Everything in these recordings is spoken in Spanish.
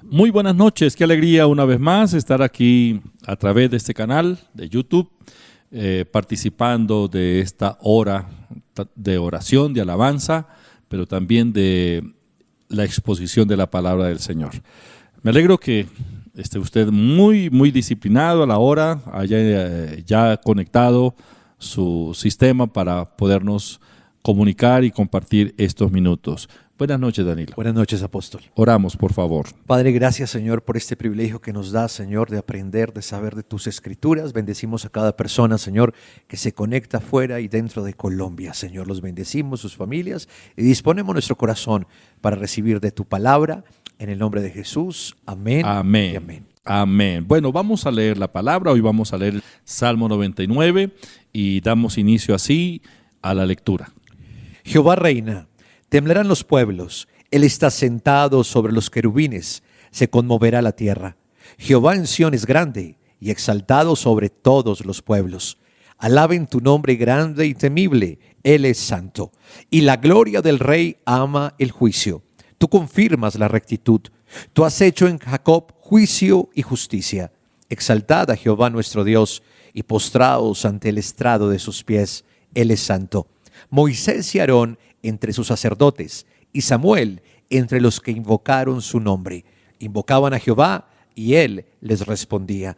Muy buenas noches, qué alegría una vez más estar aquí a través de este canal de YouTube, participando de esta hora de oración, de alabanza, pero también de la exposición de la palabra del Señor. Me alegro que esté usted muy disciplinado a la hora, haya ya conectado su sistema para podernos comunicar y compartir estos minutos. Buenas noches, Danilo. Buenas noches, apóstol. Oramos, por favor. Padre, gracias, Señor, por este privilegio que nos da, Señor, de aprender, de saber de tus escrituras. Bendecimos a cada persona, Señor, que se conecta fuera y dentro de Colombia, Señor. Los bendecimos, sus familias, y disponemos nuestro corazón para recibir de tu palabra. En el nombre de Jesús. Amén. Amén. Y amén. Amén. Bueno, vamos a leer la palabra. Hoy vamos a leer Salmo 99 y damos inicio así a la lectura. Jehová reina. Temblarán los pueblos, Él está sentado sobre los querubines, se conmoverá la tierra. Jehová en Sión es grande y exaltado sobre todos los pueblos. Alaben tu nombre grande y temible, Él es santo. Y la gloria del Rey ama el juicio. Tú confirmas la rectitud. Tú has hecho en Jacob juicio y justicia. Exaltad a Jehová nuestro Dios y postraos ante el estrado de sus pies, Él es santo. Moisés y Aarón entre sus sacerdotes, y Samuel entre los que invocaron su nombre. Invocaban a Jehová, y él les respondía.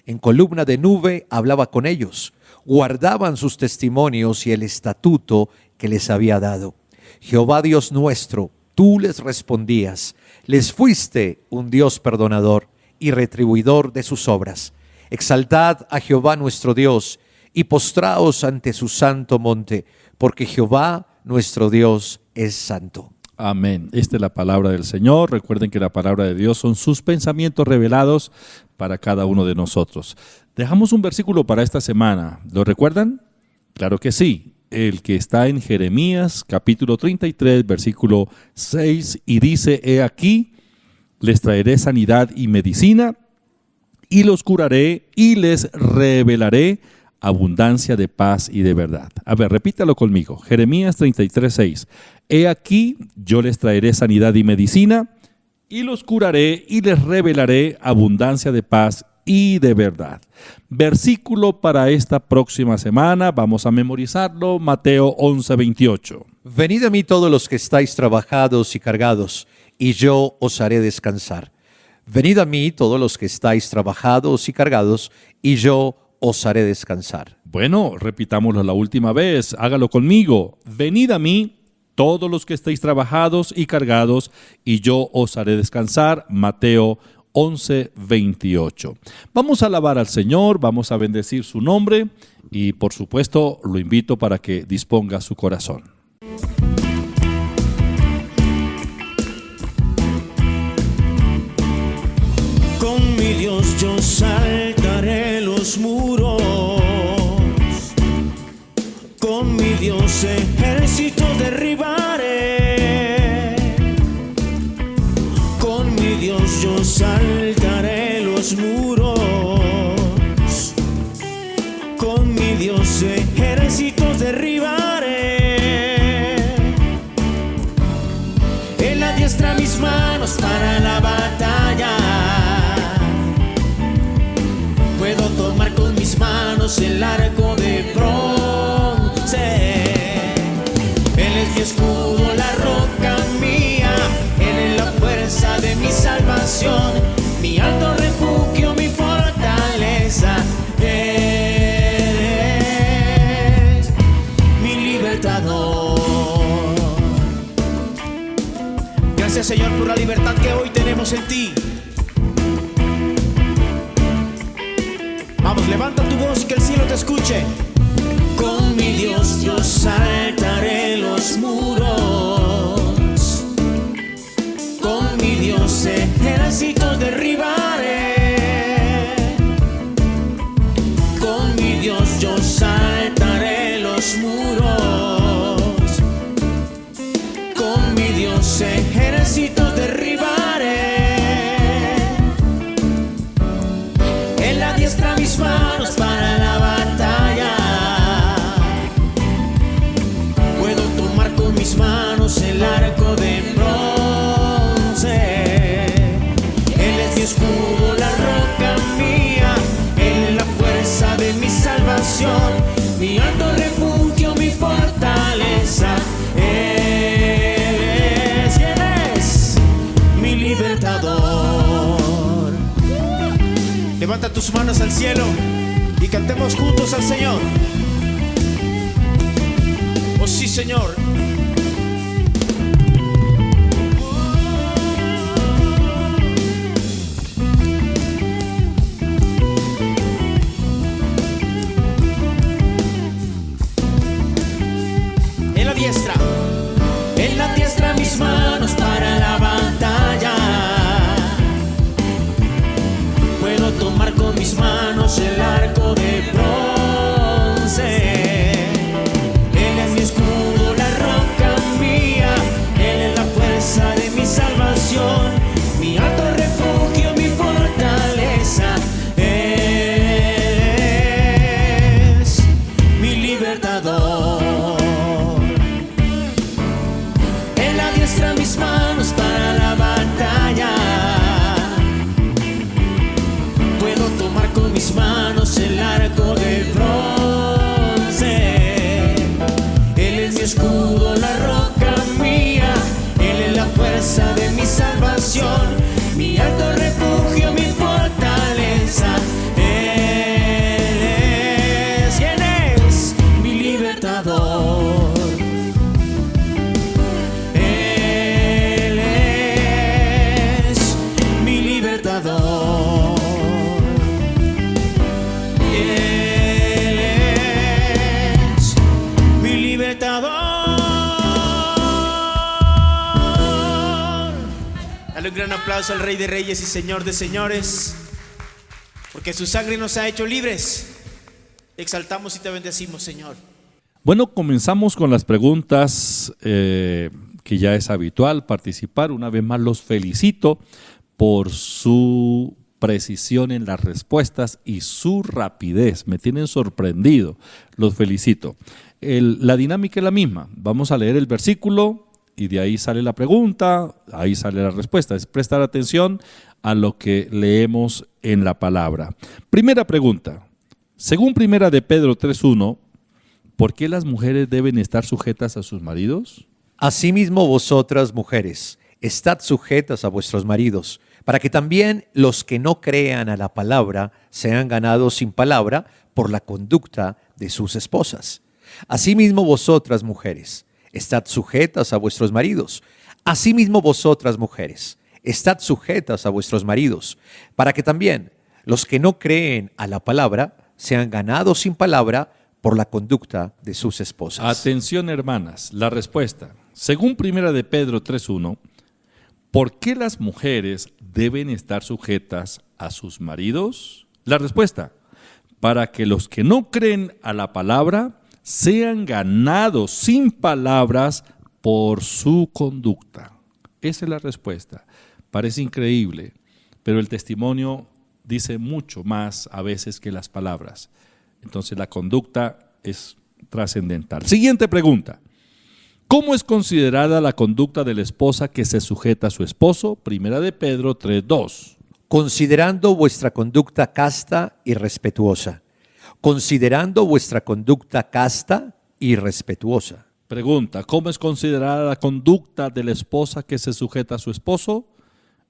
En columna de nube hablaba con ellos. Guardaban sus testimonios y el estatuto que les había dado. Jehová Dios nuestro, tú les respondías. Les fuiste un Dios perdonador y retribuidor de sus obras. Exaltad a Jehová nuestro Dios, y postraos ante su santo monte, porque Jehová nuestro Dios es santo. Amén. Esta es la palabra del Señor. Recuerden que la palabra de Dios son sus pensamientos revelados para cada uno de nosotros. Dejamos un versículo para esta semana. ¿Lo recuerdan? Claro que sí. El que está en Jeremías, capítulo 33, versículo 6, y dice: He aquí, les traeré sanidad y medicina, y los curaré, y les revelaré abundancia de paz y de verdad. A ver, repítalo conmigo. Jeremías 33:6. He aquí, yo les traeré sanidad y medicina, y los curaré, y les revelaré abundancia de paz y de verdad. Versículo para esta próxima semana, vamos a memorizarlo, Mateo 11:28. Venid a mí todos los que estáis trabajados y cargados, y yo os haré descansar. Venid a mí todos los que estáis trabajados y cargados, y yo os haré descansar. Bueno, repitámoslo la última vez, hágalo conmigo. Venid a mí, todos los que estéis trabajados y cargados, y yo os haré descansar. Mateo 11:28. Vamos a alabar al Señor, vamos a bendecir su nombre, y por supuesto lo invito para que disponga su corazón. Con mi Dios yo saltaré los muros, con mi Dios ejército derribaré, con mi Dios yo saltaré los muros, con mi Dios ejército derribaré. Él adiestra mis manos para la batalla. Puedo tomar con mis manos el arco de bronce. Él es mi escudo, la roca mía. Él es la fuerza de mi salvación, mi alto refugio, mi fortaleza. Él es mi libertador. Gracias, Señor, por la libertad que hoy tenemos en ti. Vamos, levanta tu voz y que el cielo te escuche. Con mi Dios yo saltaré los muros, con mi Dios ejércitos derribaré, con mi Dios yo saltaré los muros, con mi Dios ejércitos derribaré. Él adiestra mis manos para la batalla. Puedo tomar con mis manos el arco de bronce. escudo, la roca mía, Él es la fuerza de mi salvación, mi alto refugio, mi fortaleza. Él es, ¿quién es? Mi libertador. Levanta tus manos al cielo y cantemos juntos al Señor. Oh sí, Señor. En la diestra mis manos para la batalla. Puedo tomar con mis manos el arco de bronce. Él es mi escudo, la roca mía, Él es la fuerza de mi salvación, mi alto refugio, mi fortaleza. Él es mi libertador. Mis manos para la batalla. Puedo tomar con mis manos el arco de bronce. Él es mi escudo, la roca mía, Él es la fuerza de mi salvación, mi alto refugio, mi fortaleza. Él es, ¿quién es? Mi libertador. Dale un gran aplauso al Rey de Reyes y Señor de Señores, porque su sangre nos ha hecho libres. Exaltamos y te bendecimos, Señor. Bueno, comenzamos con las preguntas que ya es habitual participar. Una vez más los felicito por su precisión en las respuestas y su rapidez. Me tienen sorprendido. Los felicito. La dinámica es la misma. Vamos a leer el versículo y de ahí sale la pregunta, ahí sale la respuesta. Es prestar atención a lo que leemos en la palabra. Primera pregunta. Según Primera de Pedro 3:1, ¿por qué las mujeres deben estar sujetas a sus maridos? Asimismo vosotras, mujeres, estad sujetas a vuestros maridos, para que también los que no crean a la palabra sean ganados sin palabra por la conducta de sus esposas. Asimismo vosotras, mujeres, estad sujetas a vuestros maridos. Asimismo vosotras, mujeres, estad sujetas a vuestros maridos, para que también los que no creen a la palabra sean ganados sin palabra por la conducta de sus esposas. Atención, hermanas, la respuesta. Según Primera de Pedro 3:1, ¿por qué las mujeres deben estar sujetas a sus maridos? La respuesta, para que los que no creen a la palabra sean ganados sin palabras por su conducta. Esa es la respuesta. Parece increíble, pero el testimonio dice mucho más a veces que las palabras. Entonces la conducta es trascendental. Siguiente pregunta. ¿Cómo es considerada la conducta de la esposa que se sujeta a su esposo? Primera de Pedro 3:2. Considerando vuestra conducta casta y respetuosa. Considerando vuestra conducta casta y respetuosa. Pregunta, ¿cómo es considerada la conducta de la esposa que se sujeta a su esposo?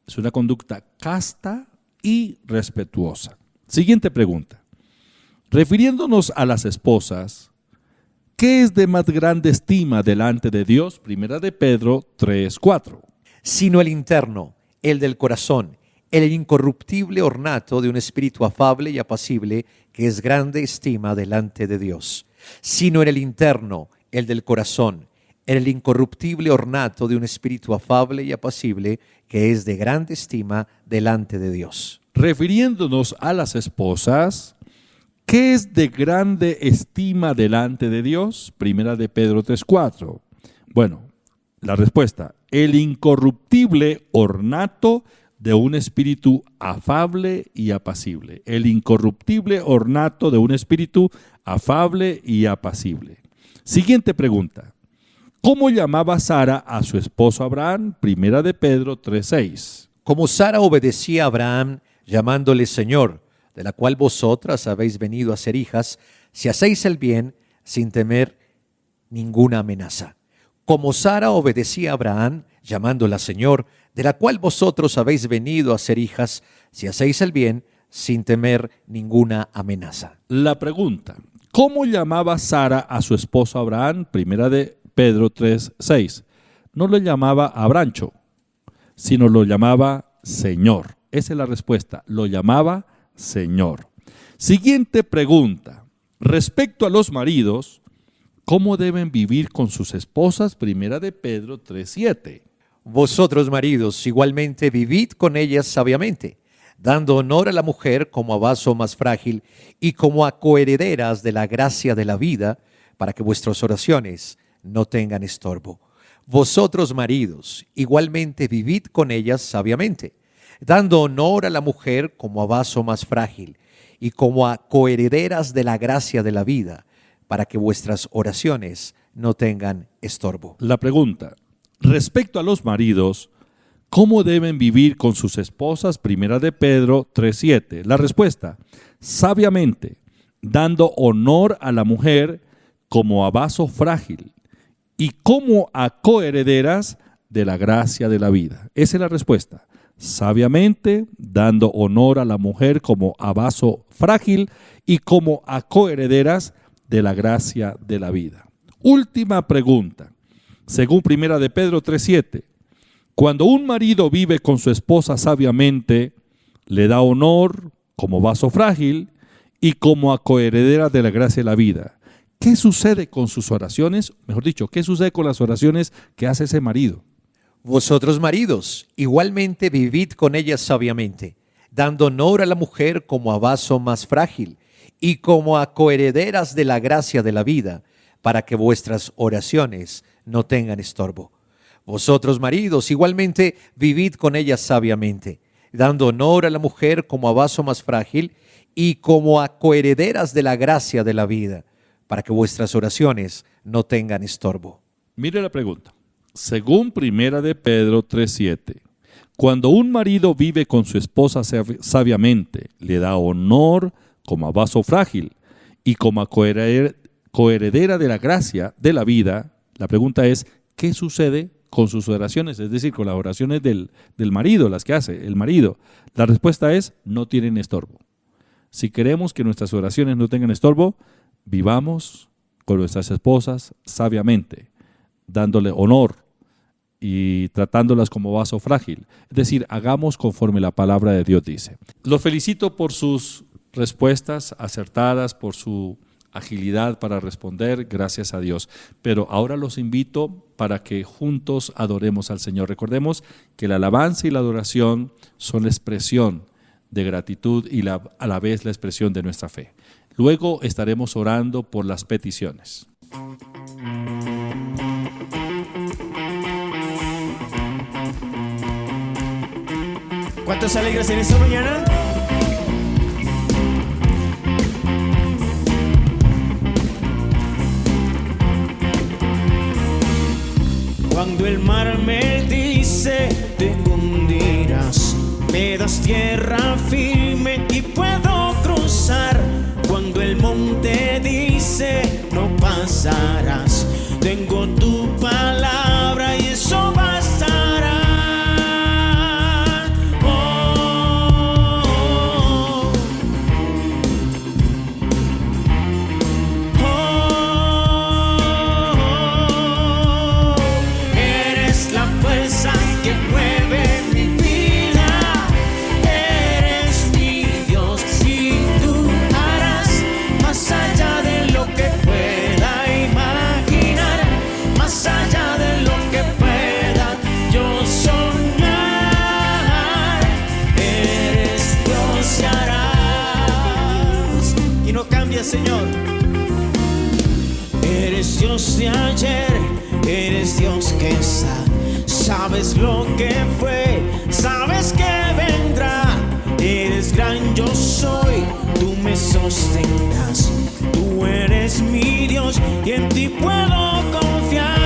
Es una conducta casta y respetuosa. Siguiente pregunta. Refiriéndonos a las esposas, ¿qué es de más grande estima delante de Dios? Primera de Pedro 3:4. Sino el interno, el del corazón, el incorruptible ornato de un espíritu afable y apacible, que es grande estima delante de Dios. Sino en el interno, el del corazón, el incorruptible ornato de un espíritu afable y apacible, que es de grande estima delante de Dios. Refiriéndonos a las esposas, ¿qué es de grande estima delante de Dios? Primera de Pedro 3:4. Bueno, la respuesta, el incorruptible ornato de un espíritu afable y apacible. El incorruptible ornato de un espíritu afable y apacible. Siguiente pregunta. ¿Cómo llamaba Sara a su esposo Abraham? Primera de Pedro 3:6. Como Sara obedecía a Abraham, llamándole Señor, de la cual vosotras habéis venido a ser hijas, si hacéis el bien sin temer ninguna amenaza. Como Sara obedecía a Abraham, llamándola Señor, de la cual vosotros habéis venido a ser hijas, si hacéis el bien sin temer ninguna amenaza. La pregunta, ¿cómo llamaba Sara a su esposo Abraham? Primera de Pedro 3:6. No lo llamaba Abrancho, sino lo llamaba Señor. Esa es la respuesta, lo llamaba Señor. Siguiente pregunta, respecto a los maridos, ¿cómo deben vivir con sus esposas? Primera de Pedro 3:7. Vosotros, maridos, igualmente vivid con ellas sabiamente, dando honor a la mujer como a vaso más frágil y como a coherederas de la gracia de la vida, para que vuestras oraciones no tengan estorbo. Vosotros, maridos, igualmente vivid con ellas sabiamente, dando honor a la mujer como a vaso más frágil y como a coherederas de la gracia de la vida, para que vuestras oraciones no tengan estorbo. La pregunta, respecto a los maridos, ¿cómo deben vivir con sus esposas? Primera de Pedro 3:7. La respuesta, sabiamente, dando honor a la mujer como a vaso frágil y como a coherederas de la gracia de la vida. Esa es la respuesta. Sabiamente, dando honor a la mujer como a vaso frágil y como a coherederas de la gracia de la vida. Última pregunta. Según Primera de Pedro 3:7, cuando un marido vive con su esposa sabiamente, le da honor como vaso frágil y como a coheredera de la gracia de la vida. ¿Qué sucede con sus oraciones? Mejor dicho, ¿qué sucede con las oraciones que hace ese marido? Vosotros, maridos, igualmente vivid con ellas sabiamente, dando honor a la mujer como a vaso más frágil y como a coherederas de la gracia de la vida, para que vuestras oraciones no tengan estorbo. Vosotros, maridos, igualmente vivid con ellas sabiamente, dando honor a la mujer como a vaso más frágil y como a coherederas de la gracia de la vida, para que vuestras oraciones no tengan estorbo. Mire la pregunta. Según Primera de Pedro 3:7, cuando un marido vive con su esposa sabiamente, le da honor como a vaso frágil y como a coheredera de la gracia de la vida, la pregunta es, ¿qué sucede con sus oraciones? Es decir, con las oraciones del marido, las que hace el marido. La respuesta es, no tienen estorbo. Si queremos que nuestras oraciones no tengan estorbo, vivamos con nuestras esposas sabiamente, dándole honor y tratándolas como vaso frágil. Es decir, hagamos conforme la palabra de Dios dice. Los felicito por sus respuestas acertadas, por su agilidad para responder, gracias a Dios. Pero ahora los invito para que juntos adoremos al Señor. Recordemos que la alabanza y la adoración son la expresión de gratitud y a la vez la expresión de nuestra fe. Luego estaremos orando por las peticiones. ¿Cuántos alegres en esta mañana? Cuando el mar me dice te hundirás, me das tierra firme y puedo cruzar. Cuando el monte dice no pasarás, tengo tu palabra y eso bastará. Señor, eres Dios de ayer, eres Dios que está, sabes lo que fue, sabes que vendrá, eres gran yo soy, tú me sostendrás, tú eres mi Dios y en ti puedo confiar.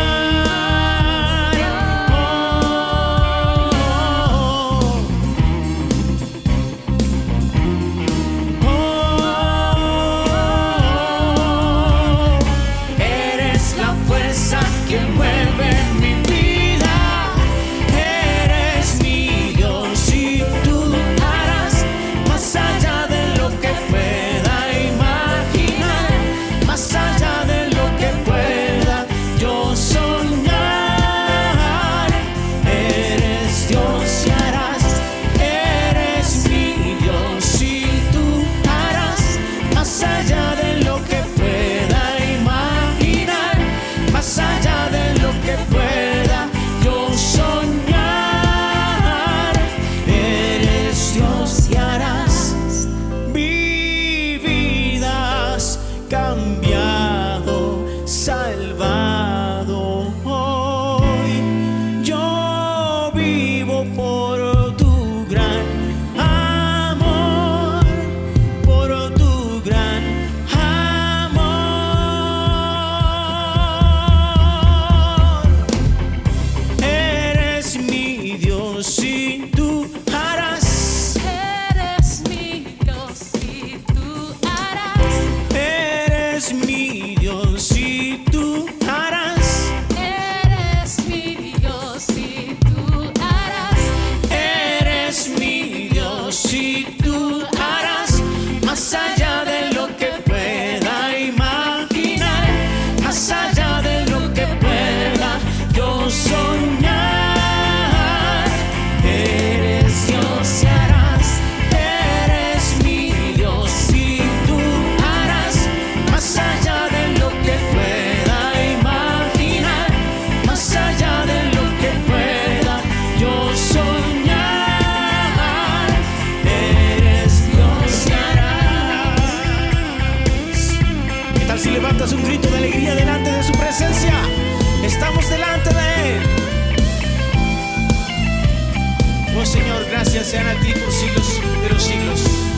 a ti por siglos de los siglos.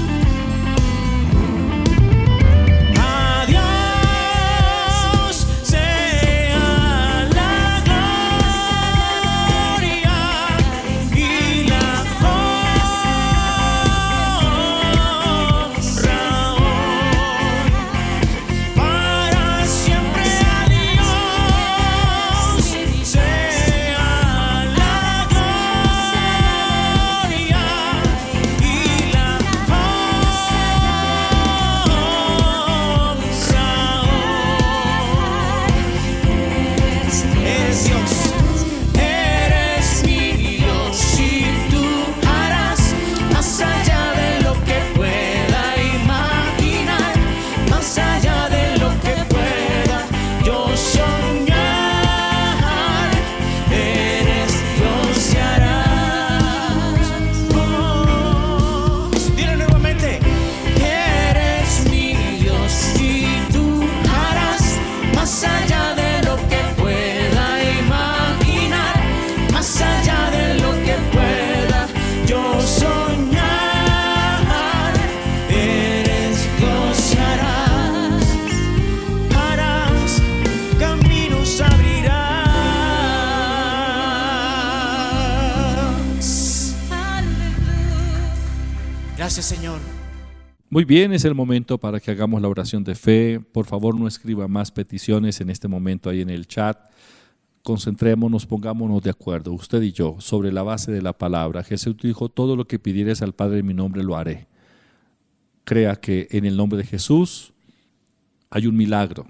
Gracias, Señor. Muy bien, es el momento para que hagamos la oración de fe. Por favor, no escriba más peticiones en este momento ahí en el chat. Concentrémonos, pongámonos de acuerdo, usted y yo, sobre la base de la palabra. Jesús dijo, todo lo que pidieres al Padre en mi nombre lo haré. Crea que en el nombre de Jesús hay un milagro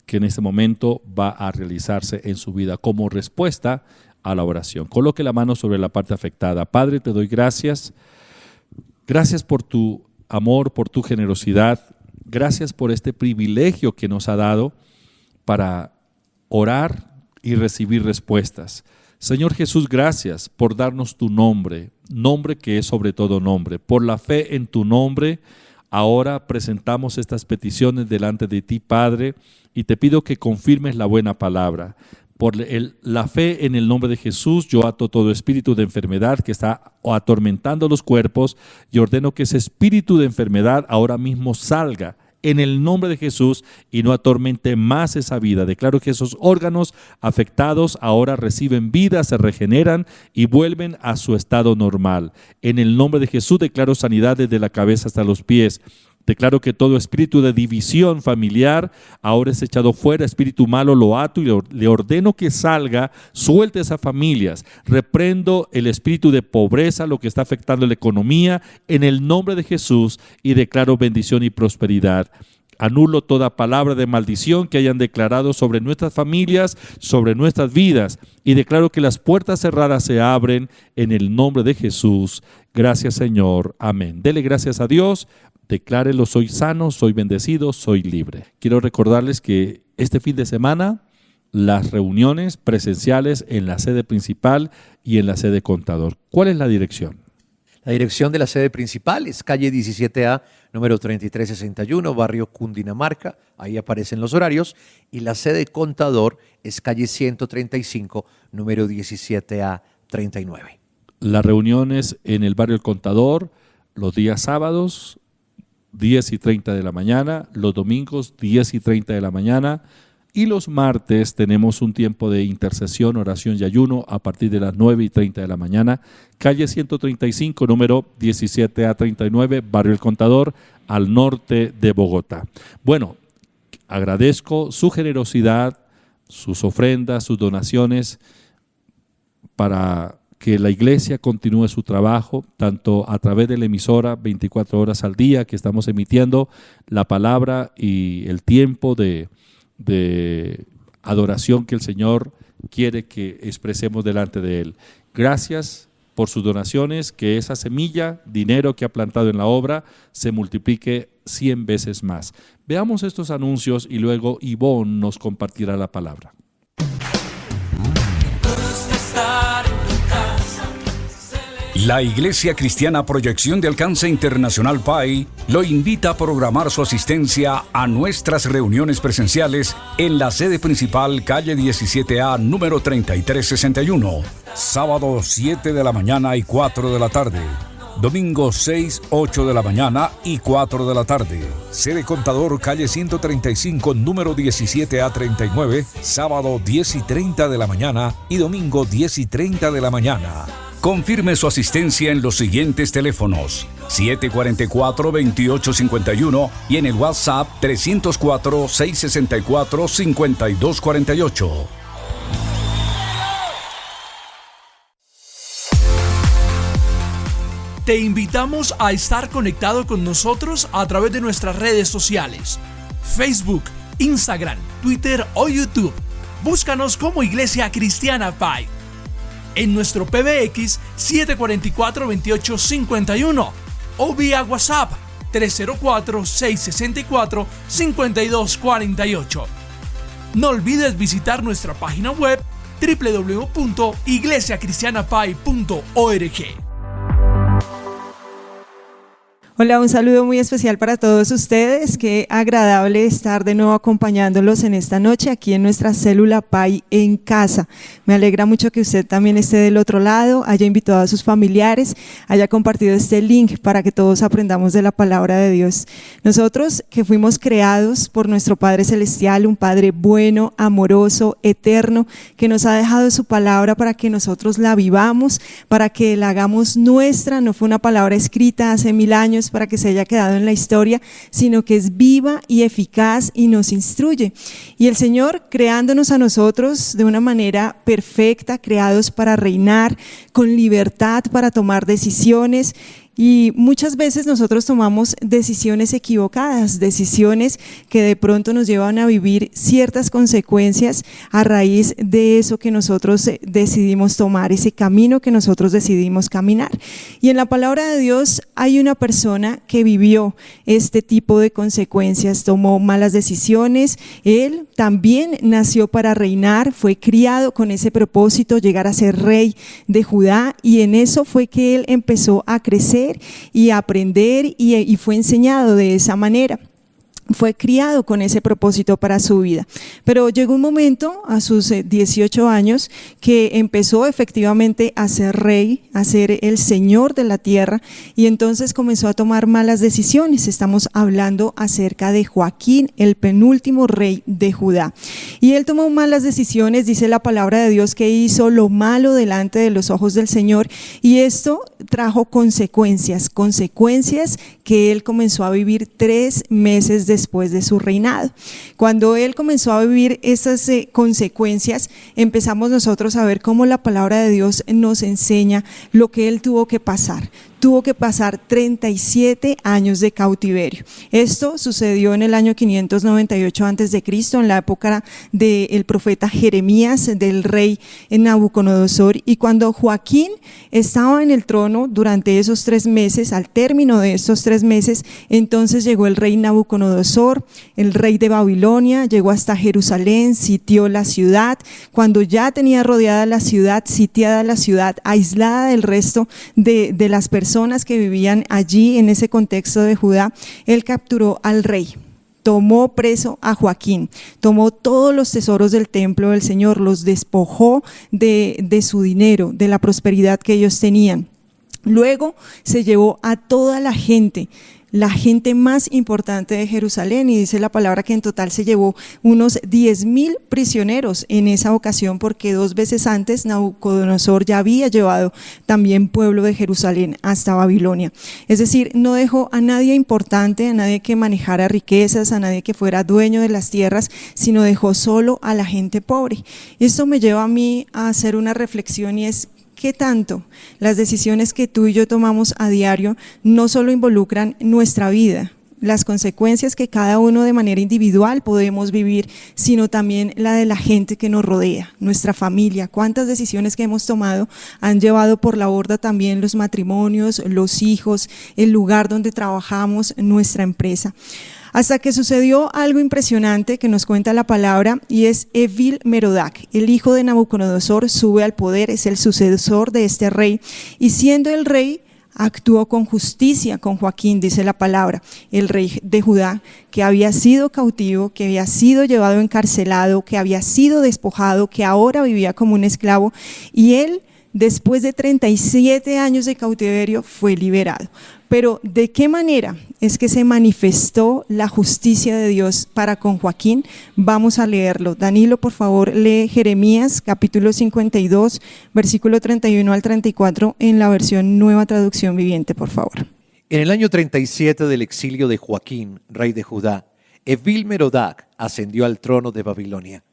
que en este momento va a realizarse en su vida como respuesta a la oración. Coloque la mano sobre la parte afectada. Padre, te doy gracias. Gracias por tu amor, por tu generosidad. Gracias por este privilegio que nos ha dado para orar y recibir respuestas. Señor Jesús, gracias por darnos tu nombre, nombre que es sobre todo nombre. Por la fe en tu nombre, ahora presentamos estas peticiones delante de ti, Padre, y te pido que confirmes la buena palabra. Por la fe en el nombre de Jesús, yo ato todo espíritu de enfermedad que está atormentando los cuerpos y ordeno que ese espíritu de enfermedad ahora mismo salga en el nombre de Jesús y no atormente más esa vida. Declaro que esos órganos afectados ahora reciben vida, se regeneran y vuelven a su estado normal. En el nombre de Jesús declaro sanidad desde la cabeza hasta los pies. Declaro que todo espíritu de división familiar ahora es echado fuera, espíritu malo lo ato y le ordeno que salga, suelte esas familias. Reprendo el espíritu de pobreza, lo que está afectando la economía, en el nombre de Jesús y declaro bendición y prosperidad. Anulo toda palabra de maldición que hayan declarado sobre nuestras familias, sobre nuestras vidas y declaro que las puertas cerradas se abren en el nombre de Jesús. Gracias, Señor. Amén. Dele gracias a Dios. Declárelo, soy sano, soy bendecido, soy libre. Quiero recordarles que este fin de semana las reuniones presenciales en la sede principal y en la sede contador. ¿Cuál es la dirección? La dirección de la sede principal es calle 17A, número 3361, barrio Cundinamarca. Ahí aparecen los horarios. Y la sede contador es calle 135, número 17A, 39. Las reuniones en el barrio El Contador los días sábados, 10:30 de la mañana, los domingos 10:30 de la mañana y los martes tenemos un tiempo de intercesión, oración y ayuno a partir de las 9:30 de la mañana, calle 135, número 17A39, barrio El Contador, al norte de Bogotá. Bueno, agradezco su generosidad, sus ofrendas, sus donaciones para que la iglesia continúe su trabajo, tanto a través de la emisora 24 horas al día que estamos emitiendo la palabra y el tiempo de adoración que el Señor quiere que expresemos delante de Él. Gracias por sus donaciones, que esa semilla, dinero que ha plantado en la obra, se multiplique 100 veces más. Veamos estos anuncios y luego Ivonne nos compartirá la palabra. La Iglesia Cristiana Proyección de Alcance Internacional PAI lo invita a programar su asistencia a nuestras reuniones presenciales en la sede principal, calle 17A, número 3361, sábado 7 de la mañana y 4 de la tarde. Domingo 6, 8 de la mañana y 4 de la tarde. Sede Contador, calle 135, número 17A39, sábado 10 y 30 de la mañana y domingo 10 y 30 de la mañana. Confirme su asistencia en los siguientes teléfonos: 744-2851 y en el WhatsApp 304-664-5248. Te invitamos a estar conectado con nosotros a través de nuestras redes sociales: Facebook, Instagram, Twitter o YouTube. Búscanos como Iglesia Cristiana Pai. En nuestro PBX 744-2851 o vía WhatsApp 304-664-5248. No olvides visitar nuestra página web www.iglesiacristianapai.org. Hola, un saludo muy especial para todos ustedes. Qué agradable estar de nuevo acompañándolos en esta noche aquí en nuestra célula Pai en casa. Me alegra mucho que usted también esté del otro lado, haya invitado a sus familiares, haya compartido este link para que todos aprendamos de la palabra de Dios. Nosotros que fuimos creados por nuestro Padre Celestial, un Padre bueno, amoroso, eterno, que nos ha dejado su palabra para que nosotros la vivamos, para que la hagamos nuestra. No fue una palabra escrita hace 1000 años para que se haya quedado en la historia, sino que es viva y eficaz y nos instruye. Y el Señor, creándonos a nosotros de una manera perfecta, creados para reinar, con libertad para tomar decisiones. Y muchas veces nosotros tomamos decisiones equivocadas, decisiones que de pronto nos llevan a vivir ciertas consecuencias a raíz de eso que nosotros decidimos tomar, ese camino que nosotros decidimos caminar. Y en la palabra de Dios hay una persona que vivió este tipo de consecuencias, tomó malas decisiones. Él también nació para reinar, fue criado con ese propósito, llegar a ser rey de Judá, y en eso fue que él empezó a crecer y aprender y fue enseñado de esa manera. Fue criado con ese propósito para su vida. Pero llegó un momento a sus 18 años que empezó efectivamente a ser rey, a ser el señor de la tierra, y entonces comenzó a tomar malas decisiones. Estamos hablando acerca de Joaquín, el penúltimo rey de Judá. Y él tomó malas decisiones, dice la palabra de Dios, que hizo lo malo delante de los ojos del Señor, y esto trajo consecuencias que él comenzó a vivir 3 meses después de su reinado. Cuando él comenzó a vivir esas consecuencias, empezamos nosotros a ver cómo la palabra de Dios nos enseña lo que él tuvo que pasar. Tuvo que pasar 37 años de cautiverio. Esto sucedió en el año 598 a.C., en la época del profeta Jeremías, del rey Nabucodonosor. Y cuando Joaquín estaba en el trono durante esos 3 meses, al término de estos 3 meses, entonces llegó el rey Nabucodonosor, el rey de Babilonia, llegó hasta Jerusalén, sitió la ciudad. Cuando ya tenía rodeada la ciudad, sitiada la ciudad, aislada del resto de las personas que vivían allí en ese contexto de Judá, él capturó al rey, tomó preso a Joaquín, tomó todos los tesoros del templo del Señor, los despojó de su dinero, de la prosperidad que ellos tenían. Luego se llevó a toda la gente más importante de Jerusalén, y dice la palabra que en total se llevó unos 10,000 prisioneros en esa ocasión, porque 2 veces antes Nabucodonosor ya había llevado también pueblo de Jerusalén hasta Babilonia. Es decir, no dejó a nadie importante, a nadie que manejara riquezas, a nadie que fuera dueño de las tierras, sino dejó solo a la gente pobre. Esto me lleva a mí a hacer una reflexión, y es: ¿qué tanto las decisiones que tú y yo tomamos a diario no solo involucran nuestra vida, las consecuencias que cada uno de manera individual podemos vivir, sino también la de la gente que nos rodea, nuestra familia? ¿Cuántas decisiones que hemos tomado han llevado por la borda también los matrimonios, los hijos, el lugar donde trabajamos, nuestra empresa? Hasta que sucedió algo impresionante que nos cuenta la palabra, y es Evil-Merodach, el hijo de Nabucodonosor, sube al poder, es el sucesor de este rey, y siendo el rey, actuó con justicia con Joaquín, dice la palabra, el rey de Judá, que había sido cautivo, que había sido llevado encarcelado, que había sido despojado, que ahora vivía como un esclavo, y él después de 37 años de cautiverio, fue liberado. Pero ¿de qué manera es que se manifestó la justicia de Dios para con Joaquín? Vamos a leerlo. Danilo, por favor, lee Jeremías capítulo 52, versículo 31 al 34 en la versión Nueva Traducción Viviente, por favor. En el año 37 del exilio de Joaquín, rey de Judá, Evil-Merodach ascendió al trono de Babilonia.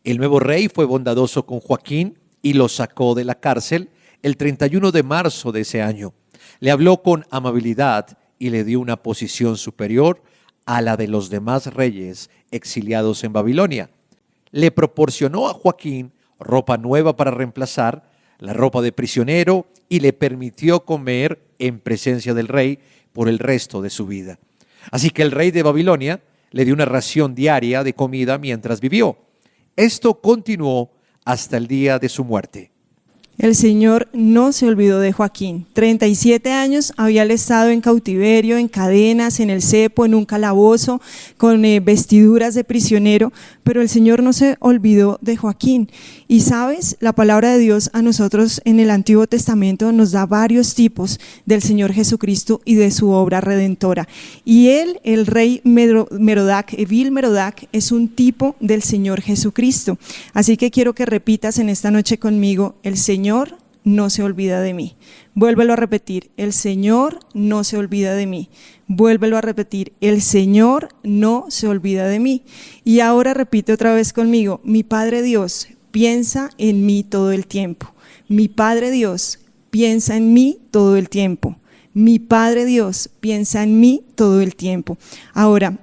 El nuevo rey fue bondadoso con Joaquín y lo sacó de la cárcel el 31 de marzo de ese año. Le habló con amabilidad y le dio una posición superior a la de los demás reyes exiliados en Babilonia. Le proporcionó a Joaquín ropa nueva para reemplazar la ropa de prisionero y le permitió comer en presencia del rey por el resto de su vida. Así que el rey de Babilonia le dio una ración diaria de comida mientras vivió. Esto continuó hasta el día de su muerte. El Señor no se olvidó de Joaquín. 37 años había estado en cautiverio, en cadenas, en el cepo, en un calabozo, con vestiduras de prisionero, pero el Señor no se olvidó de Joaquín. Y sabes, la palabra de Dios a nosotros en el Antiguo Testamento nos da varios tipos del Señor Jesucristo y de su obra redentora. Y él, el rey Merodach, Evil-Merodach, es un tipo del Señor Jesucristo. Así que quiero que repitas en esta noche conmigo: el Señor no se olvida de mí. Vuélvelo a repetir: el Señor no se olvida de mí. Vuélvelo a repetir: el Señor no se olvida de mí. Y ahora repite otra vez conmigo: mi Padre Dios piensa en mí todo el tiempo. Mi Padre Dios piensa en mí todo el tiempo. Mi Padre Dios piensa en mí todo el tiempo. Ahora,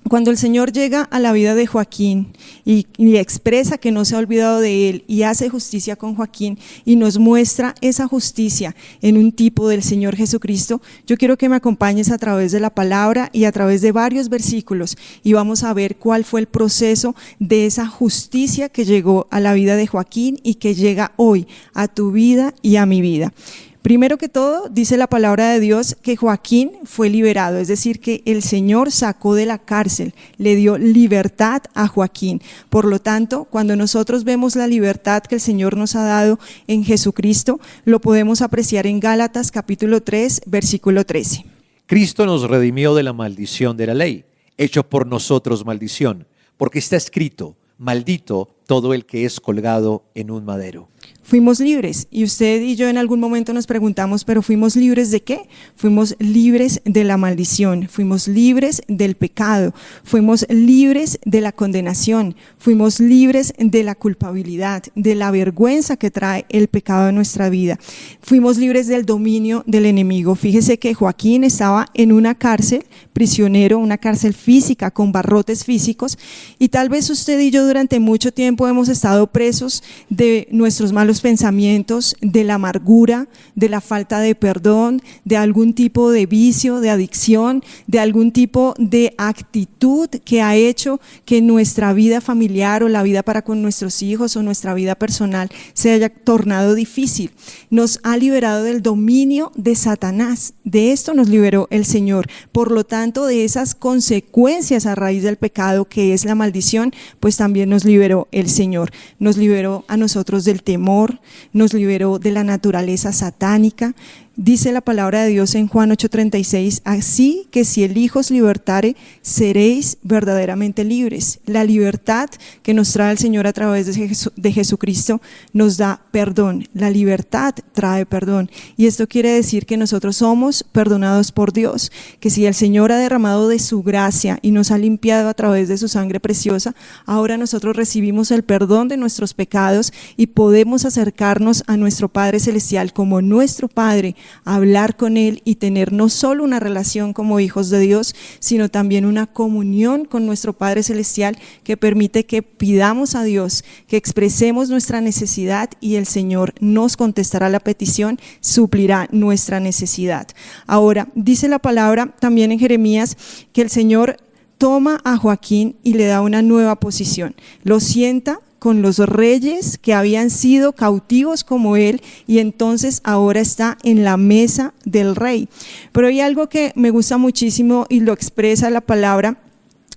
cuando el Señor llega a la vida de Joaquín y expresa que no se ha olvidado de él y hace justicia con Joaquín y nos muestra esa justicia en un tipo del Señor Jesucristo, yo quiero que me acompañes a través de la palabra y a través de varios versículos y vamos a ver cuál fue el proceso de esa justicia que llegó a la vida de Joaquín y que llega hoy a tu vida y a mi vida. Primero que todo, dice la palabra de Dios que Joaquín fue liberado, es decir, que el Señor sacó de la cárcel, le dio libertad a Joaquín. Por lo tanto, cuando nosotros vemos la libertad que el Señor nos ha dado en Jesucristo, lo podemos apreciar en Gálatas capítulo 3, versículo 13. Cristo nos redimió de la maldición de la ley, hecho por nosotros maldición, porque está escrito: maldito todo el que es colgado en un madero. Fuimos libres y usted y yo en algún momento nos preguntamos, ¿pero fuimos libres de qué? Fuimos libres de la maldición, fuimos libres del pecado, fuimos libres de la condenación, fuimos libres de la culpabilidad, de la vergüenza que trae el pecado en nuestra vida. Fuimos libres del dominio del enemigo. Fíjese que Joaquín estaba en una cárcel, prisionero, una cárcel física con barrotes físicos, y tal vez usted y yo durante mucho tiempo hemos estado presos de nuestros malos pensamientos, de la amargura, de la falta de perdón, de algún tipo de vicio, de adicción, de algún tipo de actitud que ha hecho que nuestra vida familiar o la vida para con nuestros hijos o nuestra vida personal se haya tornado difícil. Nos ha liberado del dominio de Satanás. De esto nos liberó el Señor. Por lo tanto, de esas consecuencias a raíz del pecado que es la maldición, pues también nos liberó el Señor. Nos liberó a nosotros del temor, nos liberó de la naturaleza satánica. Dice la palabra de Dios en Juan 8:36, así que si el Hijo os libertare, seréis verdaderamente libres. La libertad que nos trae el Señor a través de Jesucristo nos da perdón. La libertad trae perdón. Y esto quiere decir que nosotros somos perdonados por Dios, que si el Señor ha derramado de su gracia y nos ha limpiado a través de su sangre preciosa, ahora nosotros recibimos el perdón de nuestros pecados y podemos acercarnos a nuestro Padre Celestial como nuestro Padre, hablar con Él y tener no solo una relación como hijos de Dios, sino también una comunión con nuestro Padre Celestial que permite que pidamos a Dios, que expresemos nuestra necesidad y el Señor nos contestará la petición, suplirá nuestra necesidad. Ahora, dice la palabra también en Jeremías que el Señor toma a Joaquín y le da una nueva posición, lo sienta con los reyes que habían sido cautivos como él y entonces ahora está en la mesa del rey. Pero hay algo que me gusta muchísimo y lo expresa la palabra,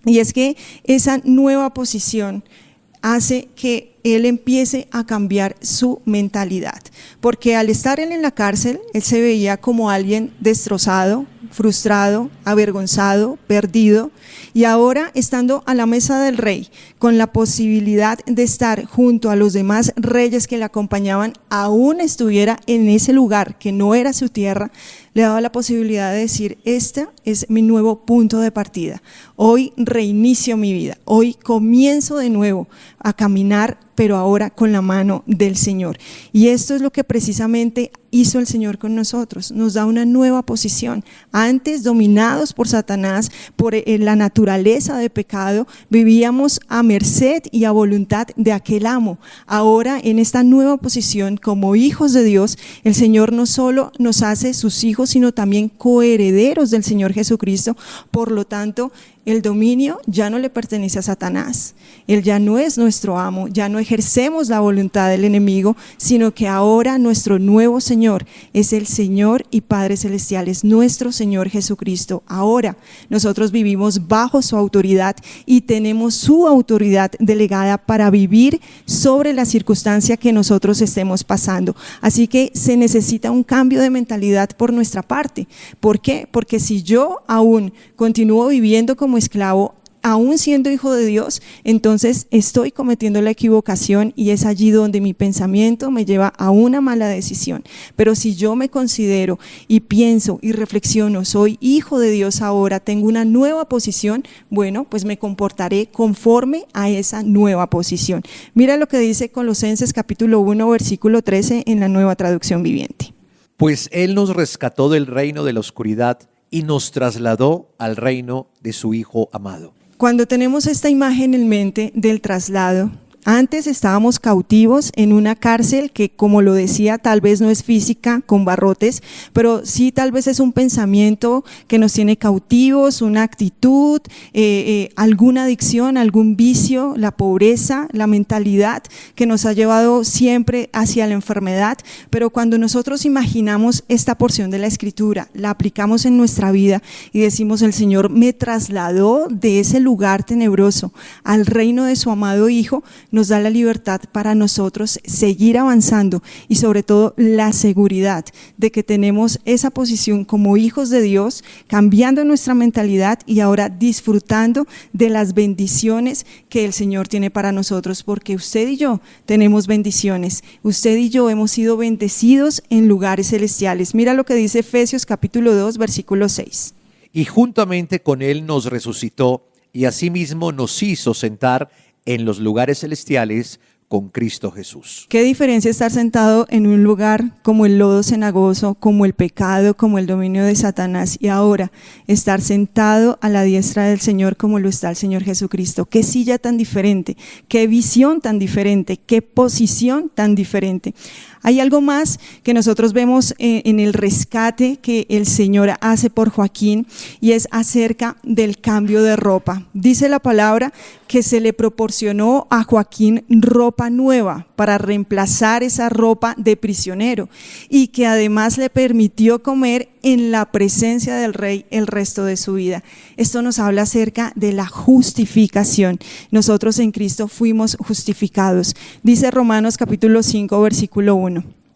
y es que esa nueva posición hace que él empiece a cambiar su mentalidad, porque al estar él en la cárcel, él se veía como alguien destrozado, frustrado, avergonzado, perdido, y ahora estando a la mesa del rey, con la posibilidad de estar junto a los demás reyes que le acompañaban, aún estuviera en ese lugar que no era su tierra, le daba la posibilidad de decir: este es mi nuevo punto de partida, hoy reinicio mi vida, hoy comienzo de nuevo a caminar, pero ahora con la mano del Señor. Y esto es lo que precisamente hizo el Señor con nosotros, nos da una nueva posición. Antes, dominados por Satanás, por la naturaleza de pecado, vivíamos a merced y a voluntad de aquel amo. Ahora, en esta nueva posición, como hijos de Dios, el Señor no solo nos hace sus hijos, sino también coherederos del Señor Jesucristo. Por lo tanto, el dominio ya no le pertenece a Satanás, él ya no es nuestro amo, ya no ejercemos la voluntad del enemigo, sino que ahora nuestro nuevo Señor es el Señor y Padre Celestial, es nuestro Señor Jesucristo. Ahora nosotros vivimos bajo su autoridad y tenemos su autoridad delegada para vivir sobre la circunstancia que nosotros estemos pasando. Así que se necesita un cambio de mentalidad por nuestra parte. ¿Por qué? Porque si yo aún continúo viviendo como esclavo, aún siendo hijo de Dios, entonces estoy cometiendo la equivocación y es allí donde mi pensamiento me lleva a una mala decisión. Pero si yo me considero y pienso y reflexiono, soy hijo de Dios ahora, tengo una nueva posición, bueno, pues me comportaré conforme a esa nueva posición. Mira lo que dice Colosenses capítulo 1, versículo 13 en la Nueva Traducción Viviente. Pues Él nos rescató del reino de la oscuridad y nos trasladó al reino de su Hijo amado. Cuando tenemos esta imagen en mente del traslado, antes estábamos cautivos en una cárcel que, como lo decía, tal vez no es física con barrotes, pero sí tal vez es un pensamiento que nos tiene cautivos, una actitud, alguna adicción, algún vicio, la pobreza, la mentalidad que nos ha llevado siempre hacia la enfermedad. Pero cuando nosotros imaginamos esta porción de la Escritura, la aplicamos en nuestra vida y decimos: el Señor me trasladó de ese lugar tenebroso al reino de su amado Hijo, nos da la libertad para nosotros seguir avanzando y sobre todo la seguridad de que tenemos esa posición como hijos de Dios, cambiando nuestra mentalidad y ahora disfrutando de las bendiciones que el Señor tiene para nosotros, porque usted y yo tenemos bendiciones, usted y yo hemos sido bendecidos en lugares celestiales. Mira lo que dice Efesios capítulo 2, versículo 6. Y juntamente con Él nos resucitó y asimismo nos hizo sentar en los lugares celestiales con Cristo Jesús. ¿Qué diferencia estar sentado en un lugar como el lodo cenagoso, como el pecado, como el dominio de Satanás, y ahora estar sentado a la diestra del Señor como lo está el Señor Jesucristo? ¿Qué silla tan diferente? ¿Qué visión tan diferente? ¿Qué posición tan diferente? Hay algo más que nosotros vemos en el rescate que el Señor hace por Joaquín, y es acerca del cambio de ropa. Dice la palabra que se le proporcionó a Joaquín ropa nueva para reemplazar esa ropa de prisionero, y que además le permitió comer en la presencia del rey el resto de su vida. Esto nos habla acerca de la justificación. Nosotros en Cristo fuimos justificados. Dice Romanos capítulo 5, versículo 1.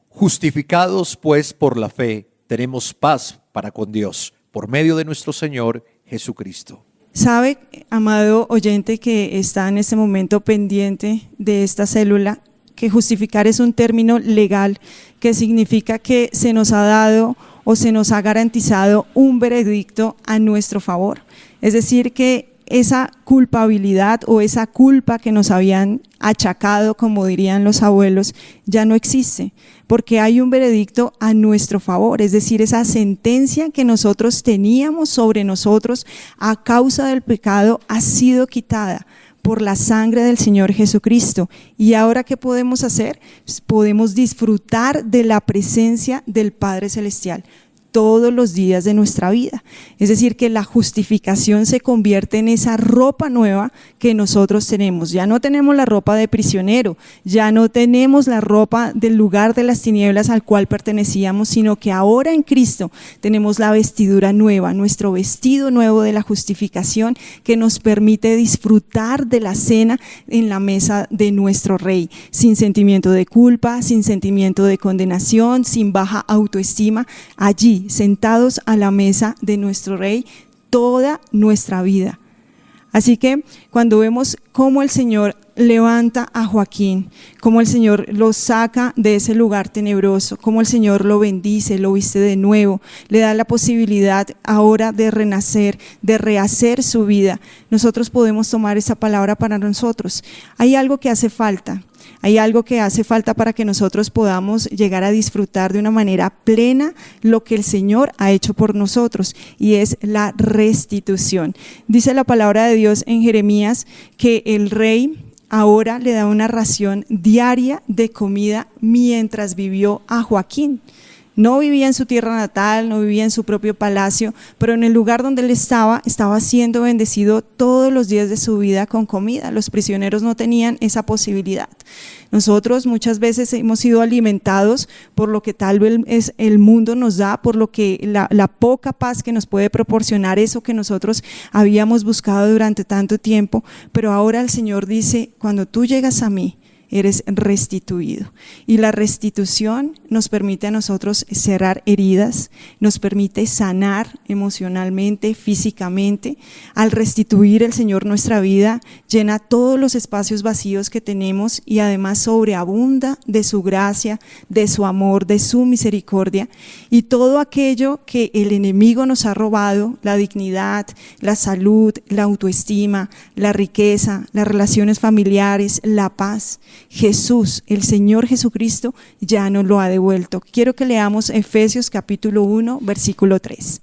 Justificados pues por la fe, tenemos paz para con Dios, por medio de nuestro Señor Jesucristo. ¿Sabe, amado oyente que está en este momento pendiente de esta célula, que justificar es un término legal que significa que se nos ha dado o se nos ha garantizado un veredicto a nuestro favor? Es decir, que esa culpabilidad o esa culpa que nos habían achacado, como dirían los abuelos, ya no existe, porque hay un veredicto a nuestro favor. Es decir, esa sentencia que nosotros teníamos sobre nosotros a causa del pecado ha sido quitada por la sangre del Señor Jesucristo. Y ahora, ¿qué podemos hacer? Podemos disfrutar de la presencia del Padre Celestial. todos los días de nuestra vida. Es decir, que la justificación se convierte en esa ropa nueva que nosotros tenemos. Ya no tenemos la ropa de prisionero, ya no tenemos la ropa del lugar de las tinieblas al cual pertenecíamos, sino que ahora en Cristo tenemos la vestidura nueva, nuestro vestido nuevo de la justificación, que nos permite disfrutar de la cena en la mesa de nuestro Rey, sin sentimiento de culpa, sin sentimiento de condenación, sin baja autoestima, allí sentados a la mesa de nuestro Rey toda nuestra vida. Así que cuando vemos cómo el Señor levanta a Joaquín, cómo el Señor lo saca de ese lugar tenebroso, cómo el Señor lo bendice, lo viste de nuevo, le da la posibilidad ahora de renacer, de rehacer su vida, nosotros podemos tomar esa palabra para nosotros. Hay algo que hace falta. Hay algo que hace falta para que nosotros podamos llegar a disfrutar de una manera plena lo que el Señor ha hecho por nosotros, y es la restitución. Dice la palabra de Dios en Jeremías que el rey ahora le da una ración diaria de comida mientras vivió a Joaquín. No vivía en su tierra natal, no vivía en su propio palacio, pero en el lugar donde él estaba siendo bendecido todos los días de su vida con comida. Los prisioneros no tenían esa posibilidad. Nosotros muchas veces hemos sido alimentados por lo que tal vez el mundo nos da, por lo que la poca paz que nos puede proporcionar eso que nosotros habíamos buscado durante tanto tiempo, pero ahora el Señor dice: cuando tú llegas a mí, eres restituido. Y la restitución nos permite a nosotros cerrar heridas, nos permite sanar emocionalmente, físicamente. Al restituir el Señor nuestra vida, llena todos los espacios vacíos que tenemos y además sobreabunda de su gracia, de su amor, de su misericordia, y todo aquello que el enemigo nos ha robado, la dignidad, la salud, la autoestima, la riqueza, las relaciones familiares, la paz, Jesús, el Señor Jesucristo, ya nos lo ha devuelto. Quiero que leamos Efesios capítulo 1, versículo 3.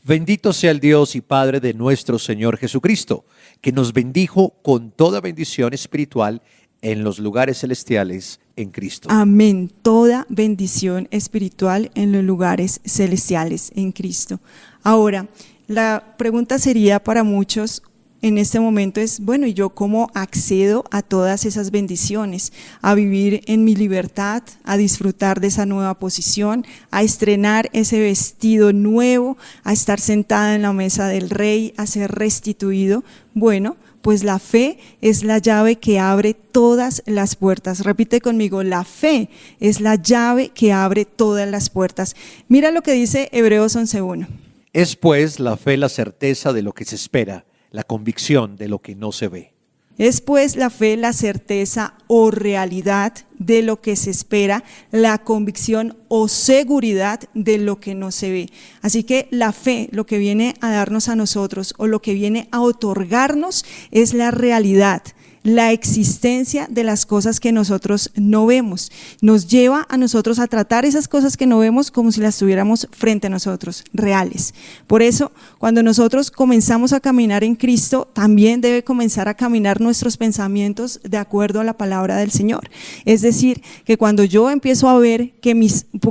Bendito sea el Dios y Padre de nuestro Señor Jesucristo, que nos bendijo con toda bendición espiritual en los lugares celestiales en Cristo. Amén. Toda bendición espiritual en los lugares celestiales en Cristo. Ahora, la pregunta sería para muchos en este momento es: bueno, ¿y yo cómo accedo a todas esas bendiciones? A vivir en mi libertad, a disfrutar de esa nueva posición, a estrenar ese vestido nuevo, a estar sentada en la mesa del Rey, a ser restituido. Bueno, pues la fe es la llave que abre todas las puertas. Repite conmigo: la fe es la llave que abre todas las puertas. Mira lo que dice Hebreos 11:1. Es pues la fe la certeza de lo que se espera, la convicción de lo que no se ve. Es pues la fe la certeza o realidad de lo que se espera, la convicción o seguridad de lo que no se ve. Así que la fe, lo que viene a darnos a nosotros o lo que viene a otorgarnos, es la realidad, la existencia de las cosas que nosotros no vemos. Nos lleva a nosotros a tratar esas cosas que no vemos como si las tuviéramos frente a nosotros, reales. Por eso, cuando nosotros comenzamos a caminar en Cristo, también debe comenzar a caminar nuestros pensamientos de acuerdo a la palabra del Señor. Es decir, que cuando yo empiezo a ver que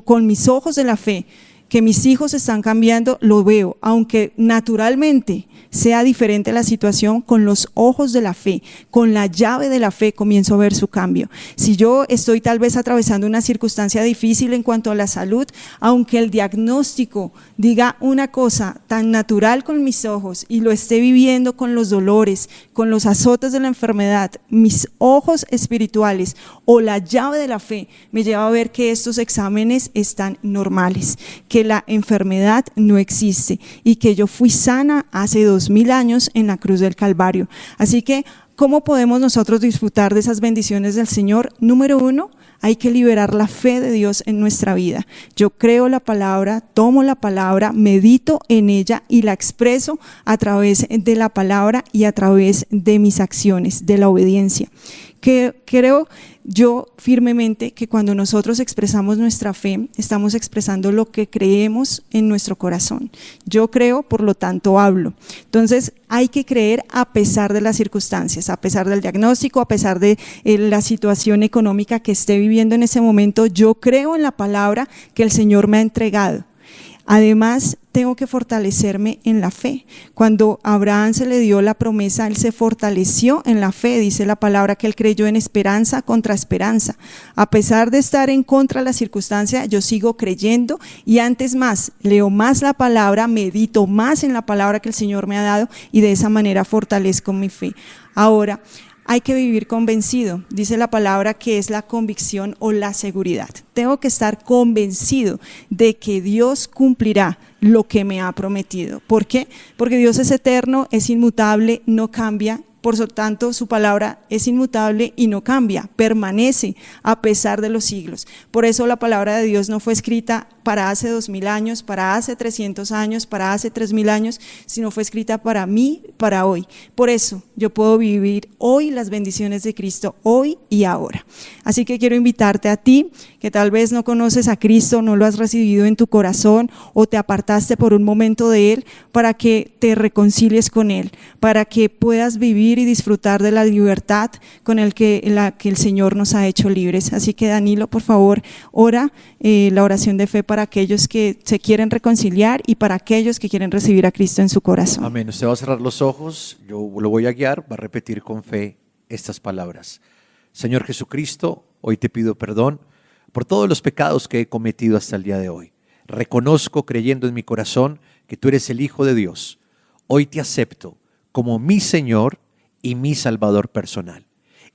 con mis ojos de la fe, que mis hijos están cambiando, lo veo, aunque naturalmente sea diferente la situación, con los ojos de la fe, con la llave de la fe comienzo a ver su cambio. Si yo estoy tal vez atravesando una circunstancia difícil en cuanto a la salud, aunque el diagnóstico diga una cosa tan natural con mis ojos y lo esté viviendo con los dolores, con los azotes de la enfermedad, mis ojos espirituales o la llave de la fe me lleva a ver que estos exámenes están normales, que la enfermedad no existe y que yo fui sana hace 2000 años en la cruz del Calvario. Así que, ¿cómo podemos nosotros disfrutar de esas bendiciones del Señor? Número 1, hay que liberar la fe de Dios en nuestra vida. Yo creo la palabra, tomo la palabra, medito en ella y la expreso a través de la palabra y a través de mis acciones, de la obediencia. Que creo yo firmemente que cuando nosotros expresamos nuestra fe, estamos expresando lo que creemos en nuestro corazón. Yo creo, por lo tanto hablo. Entonces hay que creer a pesar de las circunstancias, a pesar del diagnóstico, a pesar de la situación económica que esté viviendo en ese momento. Yo creo en la palabra que el Señor me ha entregado. Además, tengo que fortalecerme en la fe. Cuando a Abraham se le dio la promesa, él se fortaleció en la fe. Dice la palabra que él creyó en esperanza contra esperanza. A pesar de estar en contra de la circunstancia, yo sigo creyendo y antes más, leo más la palabra, medito más en la palabra que el Señor me ha dado y de esa manera fortalezco mi fe. Ahora, hay que vivir convencido. Dice la palabra que es la convicción o la seguridad. Tengo que estar convencido de que Dios cumplirá lo que me ha prometido. ¿Por qué? Porque Dios es eterno, es inmutable, no cambia. Por lo tanto, su palabra es inmutable y no cambia, permanece a pesar de los siglos. Por eso la palabra de Dios no fue escrita para hace 2000 años, para hace 300 años, para hace 3000 años, sino fue escrita para mí, para hoy. Por eso yo puedo vivir hoy las bendiciones de Cristo, hoy y ahora. Así que quiero invitarte a ti, que tal vez no conoces a Cristo, no lo has recibido en tu corazón o te apartaste por un momento de Él, para que te reconcilies con Él, para que puedas vivir y disfrutar de la libertad con la que el Señor nos ha hecho libres. Así que Danilo, por favor, ora la oración de fe para aquellos que se quieren reconciliar y para aquellos que quieren recibir a Cristo en su corazón. Amén. Usted va a cerrar los ojos, yo lo voy a guiar, va a repetir con fe estas palabras. Señor Jesucristo, hoy te pido perdón por todos los pecados que he cometido hasta el día de hoy. Reconozco, creyendo en mi corazón, que tú eres el Hijo de Dios. Hoy te acepto como mi Señor y mi Salvador personal.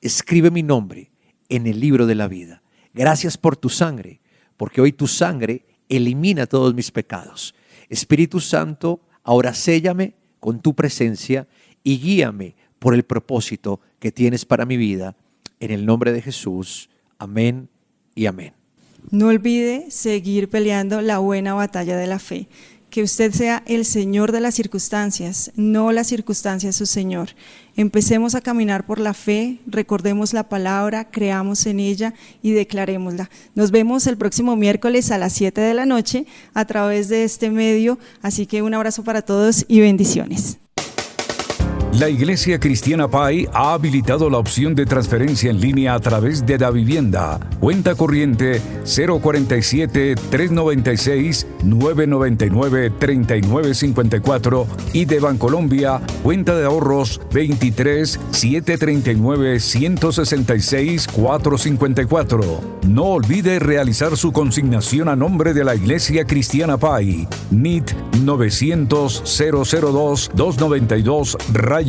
Escribe mi nombre en el libro de la vida. Gracias por tu sangre, porque hoy tu sangre elimina todos mis pecados. Espíritu Santo, ahora séllame con tu presencia y guíame por el propósito que tienes para mi vida. En el nombre de Jesús. Amén y amén. No olvide seguir peleando la buena batalla de la fe. Que usted sea el Señor de las circunstancias, no las circunstancias su Señor. Empecemos a caminar por la fe, recordemos la palabra, creamos en ella y declarémosla. Nos vemos el próximo miércoles a las 7 de la noche a través de este medio, así que un abrazo para todos y bendiciones. La Iglesia Cristiana Pai ha habilitado la opción de transferencia en línea a través de Davivienda. Cuenta corriente 047-396-999-3954 y de Bancolombia, cuenta de ahorros 23-739-166-454. No olvide realizar su consignación a nombre de la Iglesia Cristiana Pai. NIT 900-002-292-8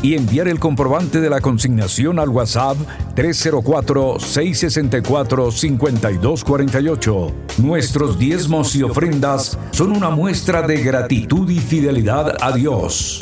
y enviar el comprobante de la consignación al WhatsApp 304-664-5248. Nuestros diezmos y ofrendas son una muestra de gratitud y fidelidad a Dios.